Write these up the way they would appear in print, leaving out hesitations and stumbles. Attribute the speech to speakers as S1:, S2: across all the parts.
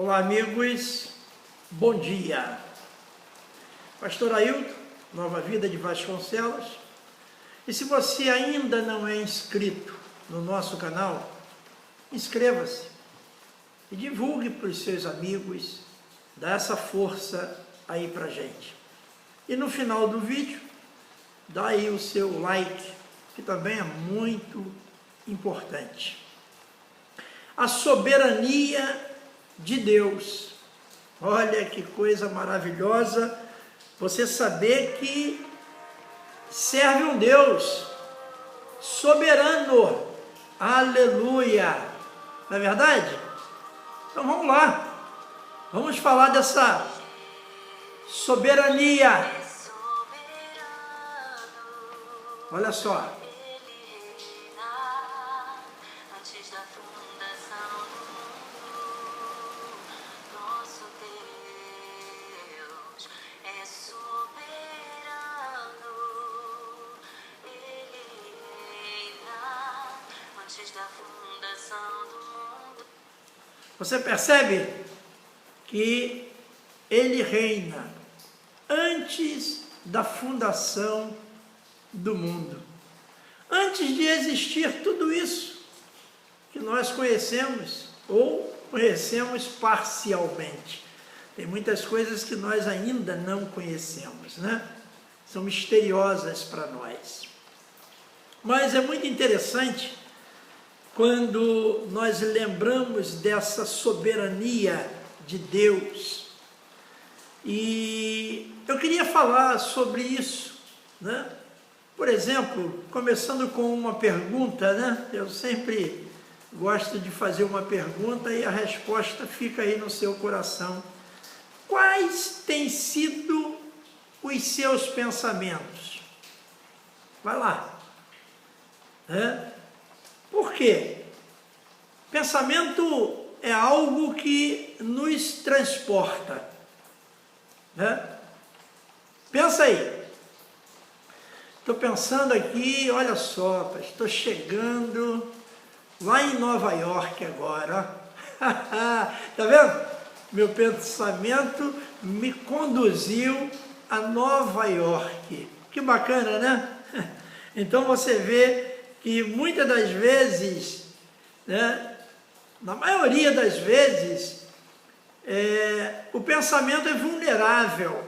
S1: Olá, amigos, bom dia. Pastor Ailton, Nova Vida de Vasconcelos. E se você ainda não é inscrito no nosso canal, inscreva-se e divulgue para os seus amigos, dá essa força aí pra gente. E no final do vídeo, dá aí o seu like, que também é muito importante. A soberania de Deus. Olha que coisa maravilhosa você saber que serve um Deus soberano. Aleluia! Não é verdade? Então vamos lá. Vamos falar dessa soberania. Olha só. Você percebe que ele reina antes da fundação do mundo. Antes de existir tudo isso que nós conhecemos ou conhecemos parcialmente. Tem muitas coisas que nós ainda não conhecemos, né? São misteriosas para nós. Mas é muito interessante quando nós lembramos dessa soberania de Deus. E eu queria falar sobre isso, né? Por exemplo, começando com uma pergunta, né? Eu sempre gosto de fazer uma pergunta e a resposta fica aí no seu coração. Quais têm sido os seus pensamentos? Vai lá. Por quê? Pensamento é algo que nos transporta, né? Pensa aí. Estou pensando aqui, olha só, estou chegando lá em Nova York agora. Tá vendo? Meu pensamento me conduziu a Nova York. Que bacana, né? Então você vê que muitas das vezes, né, na maioria das vezes, o pensamento é vulnerável,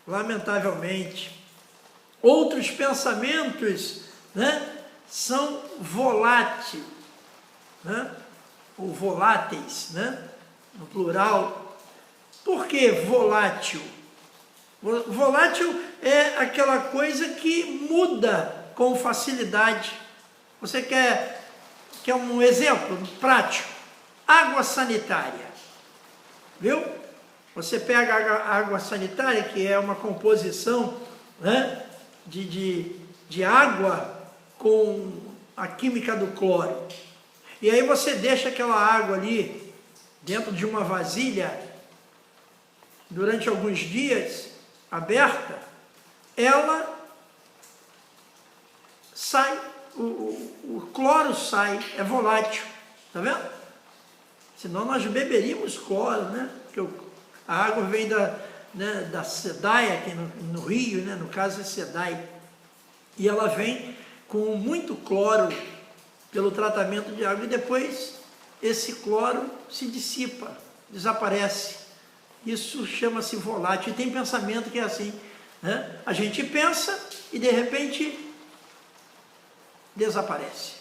S1: lamentavelmente. Outros pensamentos, né, são voláteis, né, ou voláteis, né, no plural. Por que volátil? Volátil é aquela coisa que muda com facilidade. Você quer um exemplo prático? Água sanitária. Viu? Você pega a água sanitária, que é uma composição, né, de água com a química do cloro. E aí você deixa aquela água ali dentro de uma vasilha durante alguns dias, aberta, ela sai, o cloro sai, é volátil, tá vendo? Senão nós beberíamos cloro, né? Porque a água vem da Sedai, aqui no Rio, né? No caso é Sedai, e ela vem com muito cloro pelo tratamento de água, e depois esse cloro se dissipa, desaparece. Isso chama-se volátil, e tem pensamento que é assim, né? A gente pensa e de repente desaparece.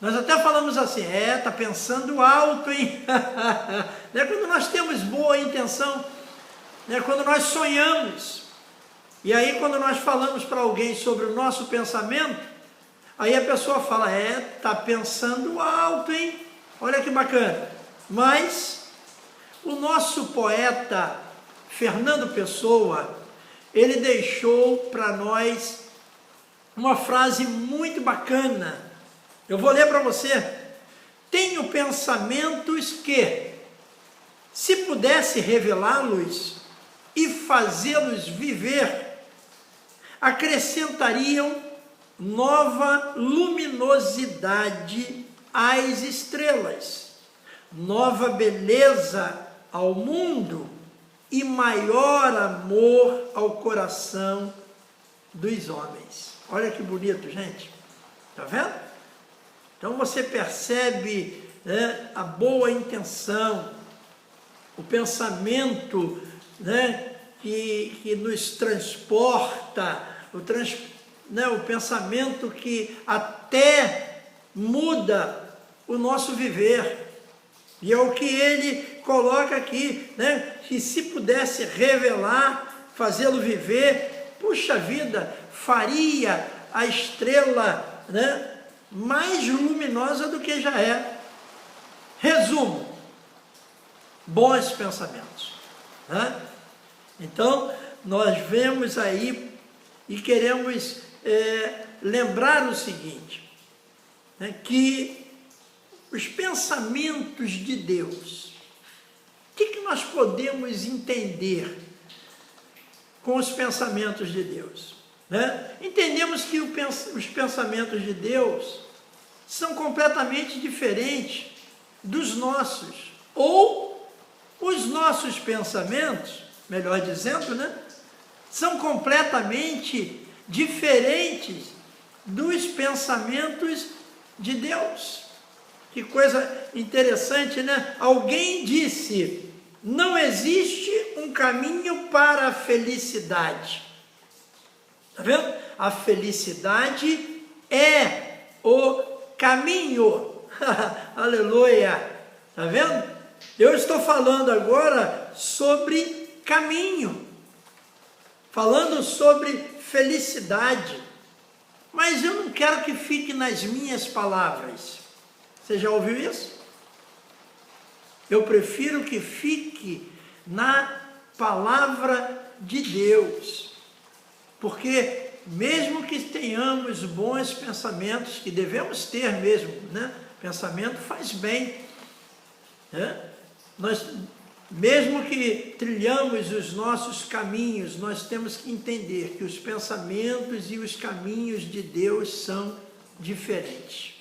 S1: Nós até falamos assim, tá pensando alto, hein? Né? Quando nós temos boa intenção, né? Quando nós sonhamos, e aí quando nós falamos para alguém sobre o nosso pensamento, aí a pessoa fala, tá pensando alto, hein? Olha que bacana. Mas o nosso poeta Fernando Pessoa, ele deixou para nós uma frase muito bacana. Eu vou ler para você. Tenho pensamentos que, se pudesse revelá-los e fazê-los viver, acrescentariam nova luminosidade às estrelas, nova beleza ao mundo e maior amor ao coração dos homens. Olha que bonito, gente. Está vendo? Então você percebe, né, a boa intenção, o pensamento, né, que nos transporta, o pensamento que até muda o nosso viver. E é o que ele coloca aqui, né? Que se pudesse revelar, fazê-lo viver, puxa vida, faria a estrela, né, mais luminosa do que já é. Resumo: bons pensamentos, né? Então, nós vemos aí e queremos lembrar o seguinte, né, que os pensamentos de Deus, o que nós podemos entender com os pensamentos de Deus? Né? Entendemos que os pensamentos de Deus são completamente diferentes dos nossos, ou os nossos pensamentos, melhor dizendo, né, são completamente diferentes dos pensamentos de Deus. Que coisa interessante, né? Alguém disse: não existe um caminho para a felicidade. Está vendo? A felicidade é o caminho. Aleluia! Está vendo? Eu estou falando agora sobre caminho, falando sobre felicidade, mas eu não quero que fique nas minhas palavras. Você já ouviu isso? Eu prefiro que fique na palavra de Deus, porque mesmo que tenhamos bons pensamentos, que devemos ter mesmo, né? Pensamento faz bem, né? Mesmo que trilhamos os nossos caminhos, nós temos que entender que os pensamentos e os caminhos de Deus são diferentes.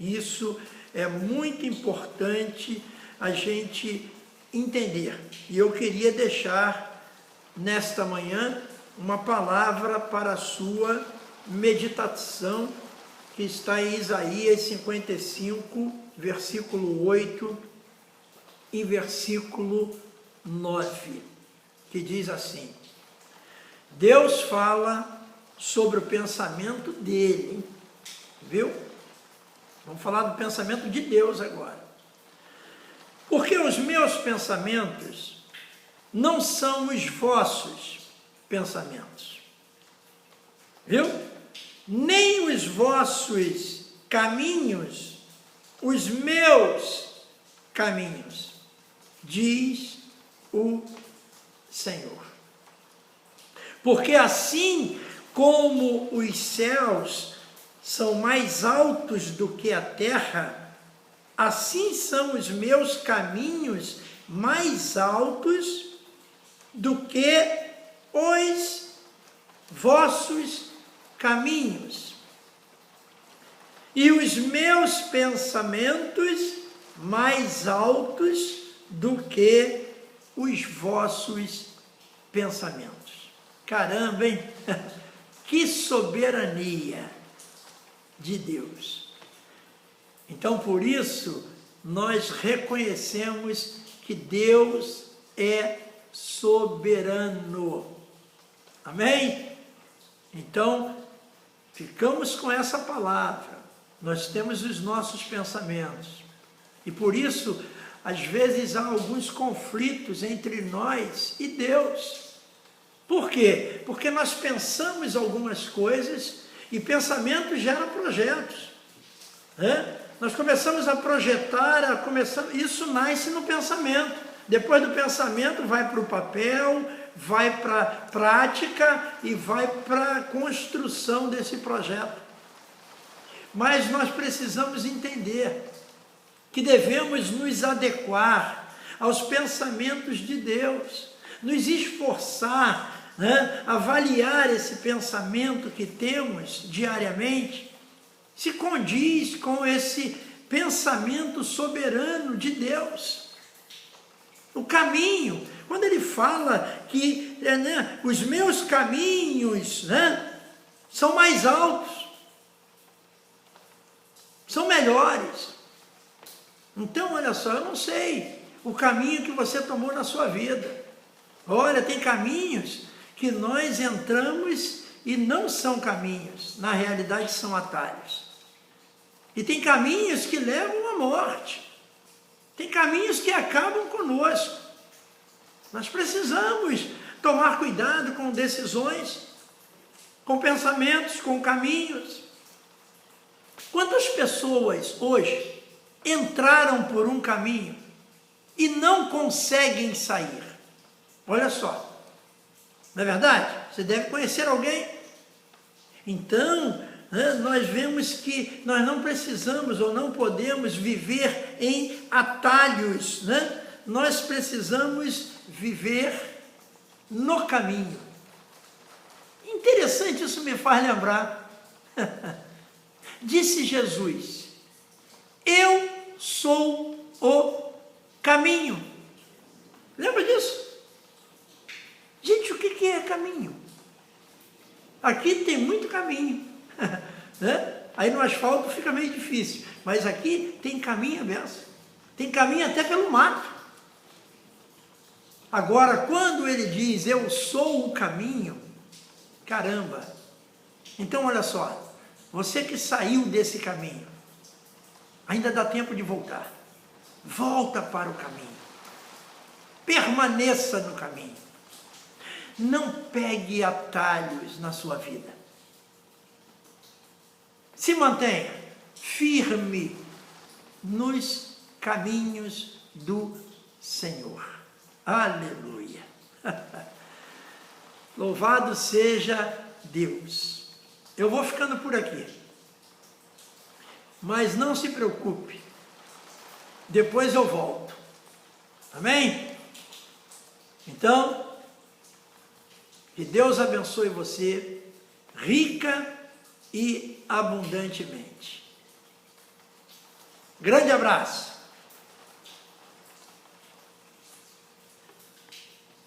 S1: Isso é muito importante a gente entender. E eu queria deixar nesta manhã uma palavra para a sua meditação, que está em Isaías 55, versículo 8 e versículo 9, que diz assim: Deus fala sobre o pensamento dele, viu? Vamos falar do pensamento de Deus agora. Porque os meus pensamentos não são os vossos pensamentos, viu? Nem os vossos caminhos, os meus caminhos, diz o Senhor. Porque assim como os céus são mais altos do que a terra, assim são os meus caminhos mais altos do que os vossos caminhos, e os meus pensamentos mais altos do que os vossos pensamentos. Caramba, hein? Que soberania de Deus! Então, por isso, nós reconhecemos que Deus é soberano. Amém? Então, ficamos com essa palavra. Nós temos os nossos pensamentos. E por isso, às vezes há alguns conflitos entre nós e Deus. Por quê? Porque nós pensamos algumas coisas e pensamento gera projetos, né? Nós começamos a projetar, isso nasce no pensamento. Depois do pensamento vai para o papel, vai para a prática e vai para a construção desse projeto. Mas nós precisamos entender que devemos nos adequar aos pensamentos de Deus, nos esforçar, né, avaliar esse pensamento que temos diariamente, se condiz com esse pensamento soberano de Deus. O caminho, quando ele fala que os meus caminhos são mais altos, são melhores. Então, olha só, eu não sei o caminho que você tomou na sua vida. Olha, tem caminhos que nós entramos e não são caminhos, na realidade são atalhos. E tem caminhos que levam à morte. Tem caminhos que acabam conosco. Nós precisamos tomar cuidado com decisões, com pensamentos, com caminhos. Quantas pessoas hoje entraram por um caminho e não conseguem sair? Olha só. Não é verdade? Você deve conhecer alguém. Então, nós vemos que nós não precisamos ou não podemos viver em atalhos, Nós precisamos viver no caminho. Interessante, isso me faz lembrar. Disse Jesus: eu sou o caminho. Lembra disso? Gente, o que é caminho? Aqui tem muito caminho. Aí no asfalto fica meio difícil. Mas aqui tem caminho mesmo. Tem caminho até pelo mato. Agora, quando ele diz, eu sou o caminho, caramba. Então, olha só. Você que saiu desse caminho, ainda dá tempo de voltar. Volta para o caminho. Permaneça no caminho. Não pegue atalhos na sua vida. Se mantenha firme nos caminhos do Senhor. Aleluia. Louvado seja Deus. Eu vou ficando por aqui. Mas não se preocupe. Depois eu volto. Amém? Então, que Deus abençoe você rica e abundantemente. Grande abraço.